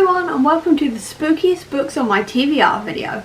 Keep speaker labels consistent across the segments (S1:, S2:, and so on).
S1: everyone and welcome to the spookiest books on my TBR video.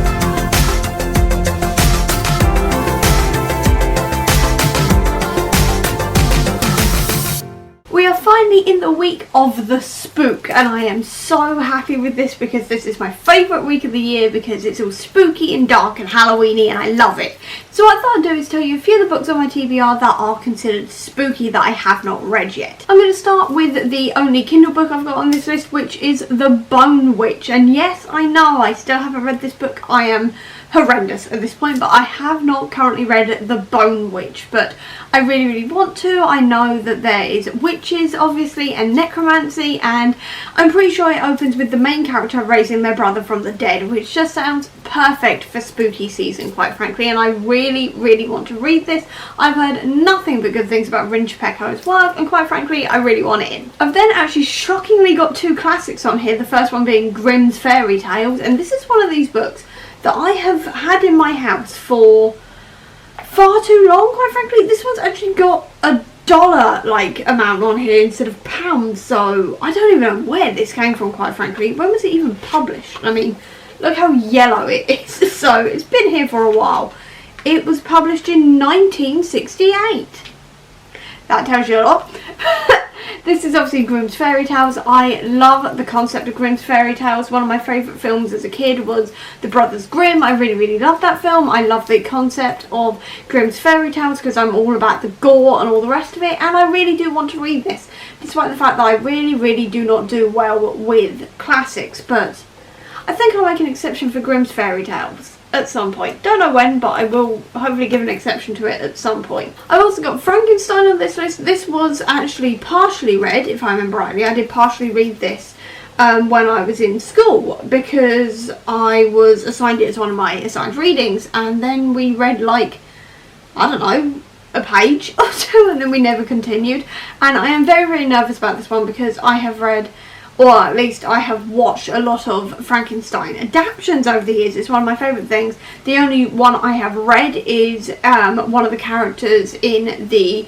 S1: We are finally in the week of the spook and I am so happy with this because this is my favourite week of the year because it's all spooky and dark and Halloweeny and I love it. So what I thought I'd do is tell you a few of the books on my TBR that are considered spooky that I have not read yet. I'm going to start with the only Kindle book I've got on this list, which is The Bone Witch. And yes, I know I still haven't read this book. I am horrendous at this point, but I have not currently read The Bone Witch, but I really want to. I know that there is witches obviously and necromancy, and I'm pretty sure it opens with the main character raising their brother from the dead, which just sounds perfect for spooky season, quite frankly, and I really want to read this. I've heard nothing but good things about Rinch Pecco's work, and quite frankly I really want it in. I've then actually shockingly got two classics on here, the first one being Grimm's Fairy Tales, and this is one of these books that I have had in my house for far too long, quite frankly. This one's actually got a dollar amount on here instead of pounds, so I don't even know where this came from, quite frankly. When was it even published? I mean, look how yellow it is. So it's been here for a while. It was published in 1968. That tells you a lot. This is obviously Grimm's Fairy Tales. I love the concept of Grimm's Fairy Tales. One of my favourite films as a kid was The Brothers Grimm. I really loved that film. I love the concept of Grimm's Fairy Tales because I'm all about the gore and all the rest of it, and I really do want to read this, despite the fact that I really do not do well with classics, but I think I'll make an exception for Grimm's Fairy Tales at some point. Don't know when, but I will hopefully give an exception to it at some point. I've also got Frankenstein on this list. This was actually partially read, if I remember rightly. I did partially read this when I was in school because I was assigned it as one of my assigned readings, and then we read I don't know, a page or two, and then we never continued. And I am very nervous about this one because I have read, or at least I have watched, a lot of Frankenstein adaptations over the years. It's one of my favourite things. The only one I have read is one of the characters in the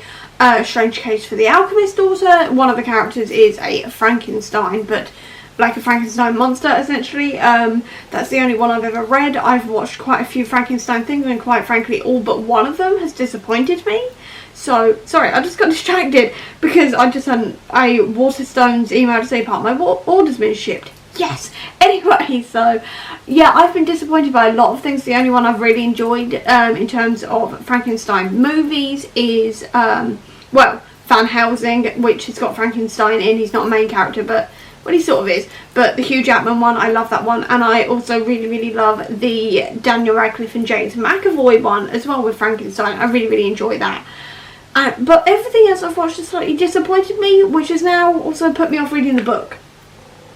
S1: Strange Case for the Alchemist's Daughter. One of the characters is a Frankenstein, but like a Frankenstein monster essentially. That's the only one I've ever read. I've watched quite a few Frankenstein things, and quite frankly all but one of them has disappointed me. So, sorry, I just got distracted because I just had a Waterstones email to say part of my order's been shipped. Yes! Anyway, so, yeah, I've been disappointed by a lot of things. The only one I've really enjoyed in terms of Frankenstein movies is, well, Van Helsing, which has got Frankenstein in. He's not a main character, but, well, he sort of is. But the Hugh Jackman one, I love that one. And I also really love the Daniel Radcliffe and James McAvoy one as well with Frankenstein. I really enjoy that. But everything else I've watched has slightly disappointed me, which has now also put me off reading the book.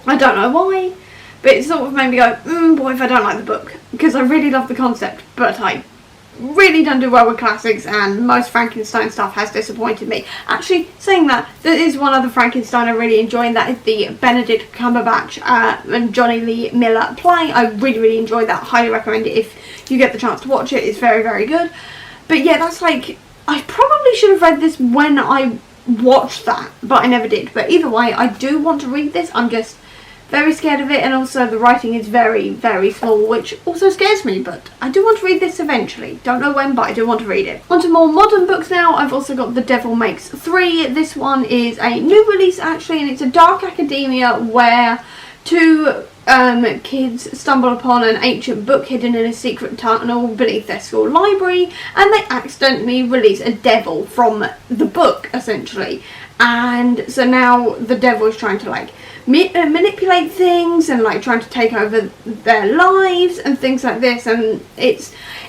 S1: I don't know why, but it sort of made me go, boy, if I don't like the book. Because I really love the concept, but I really don't do well with classics, and most Frankenstein stuff has disappointed me. Actually, saying that, there is one other Frankenstein I really enjoy, and that is the Benedict Cumberbatch and Johnny Lee Miller play. I really enjoy that. Highly recommend it if you get the chance to watch it. It's very good. But yeah, that's I probably should have read this when I watched that, but I never did. But either way, I do want to read this. I'm just very scared of it, and also the writing is very small, which also scares me, but I do want to read this eventually. Don't know when, but I do want to read it. On to more modern books now. I've also got The Devil Makes 3. This one is a new release actually, and it's a dark academia where two kids stumble upon an ancient book hidden in a secret tunnel beneath their school library, and they accidentally release a devil from the book essentially, and so now the devil is trying to manipulate things and trying to take over their lives and things like this, and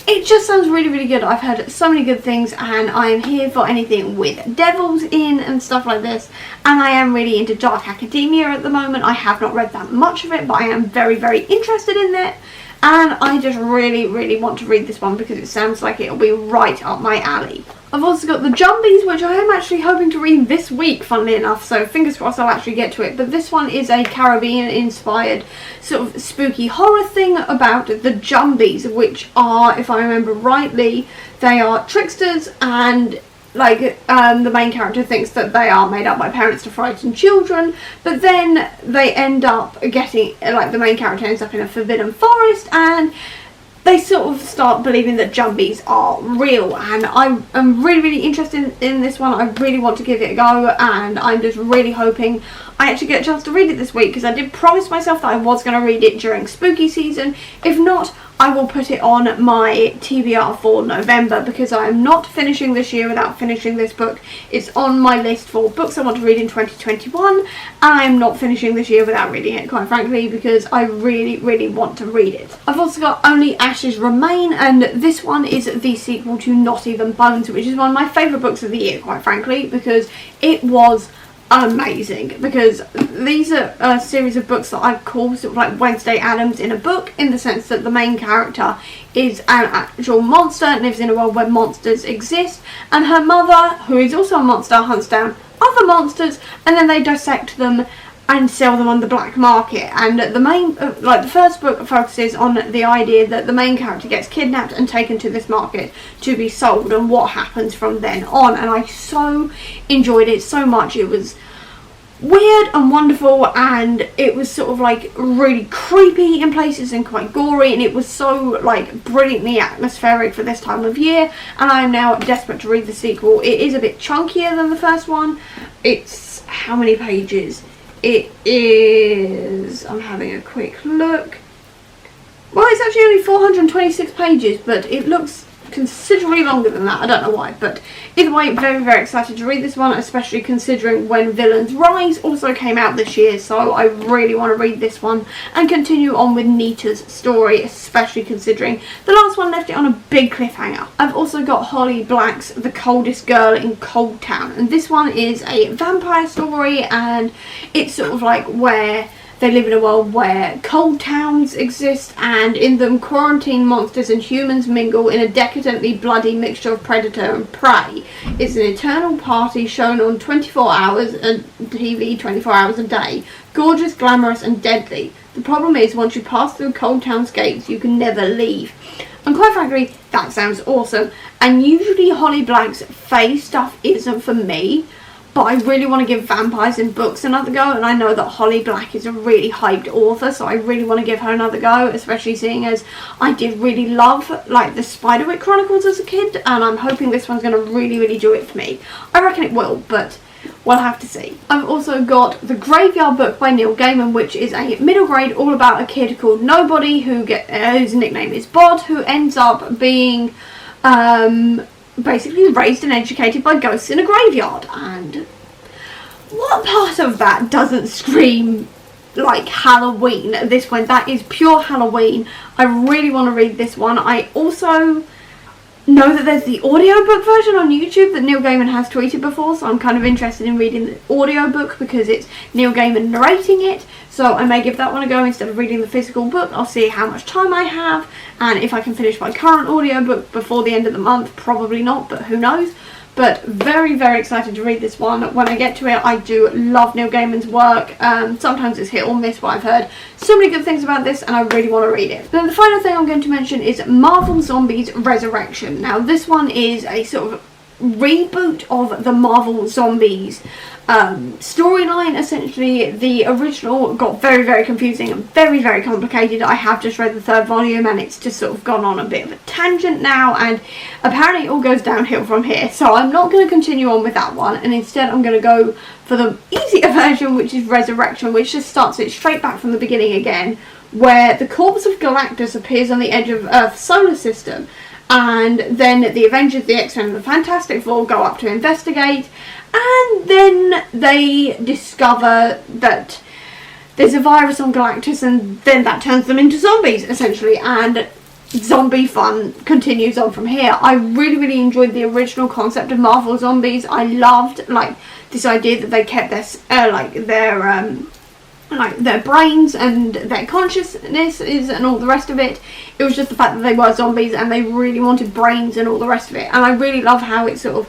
S1: it just sounds really good. I've heard so many good things, and I am here for anything with devils in and stuff like this, and I am really into dark academia at the moment. I have not read that much of it, but I am very interested in it, and I just really want to read this one because it sounds like it'll be right up my alley. I've also got the Jumbies, which I am actually hoping to read this week, funnily enough, so fingers crossed I'll actually get to it. But this one is a Caribbean-inspired sort of spooky horror thing about the Jumbies, which are, if I remember rightly, they are tricksters, and the main character thinks that they are made up by parents to frighten children, but then they end up getting, the main character ends up in a forbidden forest, and they sort of start believing that Jumbies are real, and I'm really, really interested in this one. I really want to give it a go, and I'm just really hoping I actually get a chance to read it this week, because I did promise myself that I was going to read it during spooky season. If not, I will put it on my TBR for November, because I am not finishing this year without finishing this book. It's on my list for books I want to read in 2021, and I'm not finishing this year without reading it, quite frankly, because I really, really want to read it. I've also got Only Ashes Remain, and this one is the sequel to Not Even Bones, which is one of my favourite books of the year, quite frankly, because it was amazing, because these are a series of books that I call sort of like Wednesday Addams in a book, in the sense that the main character is an actual monster and lives in a world where monsters exist, and her mother, who is also a monster, hunts down other monsters, and then they dissect them and sell them on the black market. And the main, the first book focuses on the idea that the main character gets kidnapped and taken to this market to be sold, and what happens from then on. And I so enjoyed it so much. It was weird and wonderful, and it was sort of like really creepy in places and quite gory, and it was so like brilliantly atmospheric for this time of year, and I am now desperate to read the sequel. It is a bit chunkier than the first one. It's how many pages? It is, I'm having a quick look. Well, it's actually only 426 pages, but it looks considerably longer than that. I don't know why, but either way, very, very excited to read this one, especially considering When Villains Rise also came out this year, so I really want to read this one and continue on with Nita's story, especially considering the last one left it on a big cliffhanger. I've also got Holly Black's The Coldest Girl in Cold Town, and this one is a vampire story, and it's sort of like where they live in a world where cold towns exist, and in them quarantine monsters and humans mingle in a decadently bloody mixture of predator and prey. It's an eternal party shown on 24 hours TV, 24 hours a day. Gorgeous, glamorous and deadly. The problem is, once you pass through Cold Town's gates, you can never leave. And quite frankly, that sounds awesome. And usually Holly Black's fae stuff isn't for me, but I really want to give vampires in books another go, and I know that Holly Black is a really hyped author, so I really want to give her another go, especially seeing as I did really love like the Spiderwick Chronicles as a kid, and I'm hoping this one's going to really, really do it for me. I reckon it will, but we'll have to see. I've also got The Graveyard Book by Neil Gaiman, which is a middle grade all about a kid called Nobody whose nickname is Bod, who ends up being basically raised and educated by ghosts in a graveyard. And what part of that doesn't scream like Halloween at this point? That is pure Halloween. I really want to read this one. I also know that there's the audiobook version on YouTube that Neil Gaiman has tweeted before, so I'm kind of interested in reading the audiobook because it's Neil Gaiman narrating it, so I may give that one a go instead of reading the physical book. I'll see how much time I have, and if I can finish my current audiobook before the end of the month. Probably not, but who knows. But very, very excited to read this one. When I get to it, I do love Neil Gaiman's work. Sometimes it's hit or miss, but I've heard so many good things about this and I really want to read it. Then the final thing I'm going to mention is Marvel Zombies Resurrection. Now this one is a sort of reboot of the Marvel Zombies storyline. Essentially, the original got very, very confusing and very, very complicated. I have just read the third volume and it's just sort of gone on a bit of a tangent now, and apparently it all goes downhill from here, so I'm not going to continue on with that one, and instead I'm going to go for the easier version, which is Resurrection, which just starts it straight back from the beginning again, where the corpse of Galactus appears on the edge of Earth's solar system, and then the Avengers, the X-Men and the Fantastic Four go up to investigate, and then they discover that there's a virus on Galactus, and then that turns them into zombies, essentially, and zombie fun continues on from here. I really, really enjoyed the original concept of Marvel Zombies. I loved, like, this idea that they kept their brains and their consciousnesses and all the rest of it. It was just the fact that they were zombies and they really wanted brains and all the rest of it. And I really love how it sort of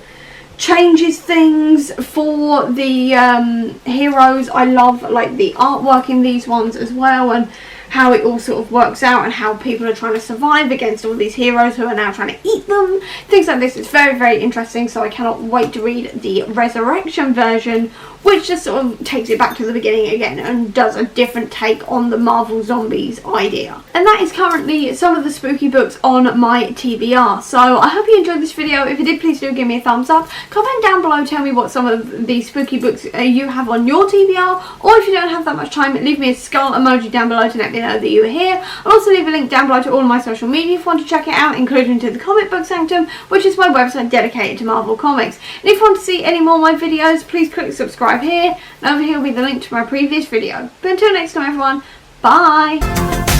S1: changes things for the heroes. I love like the artwork in these ones as well, and how it all sort of works out, and how people are trying to survive against all these heroes who are now trying to eat them. Things like this. It's very, very interesting, so I cannot wait to read the Resurrection version, which just sort of takes it back to the beginning again and does a different take on the Marvel Zombies idea. And that is currently some of the spooky books on my TBR. So I hope you enjoyed this video. If you did, please do give me a thumbs up. Comment down below, tell me what some of the spooky books you have on your TBR, or if you don't have that much time, leave me a skull emoji down below to let me know that you were here. I'll also leave a link down below to all of my social media if you want to check it out, including to the Comic Book Sanctum, which is my website dedicated to Marvel Comics. And if you want to see any more of my videos, please click subscribe here, and over here will be the link to my previous video. But until next time everyone, bye!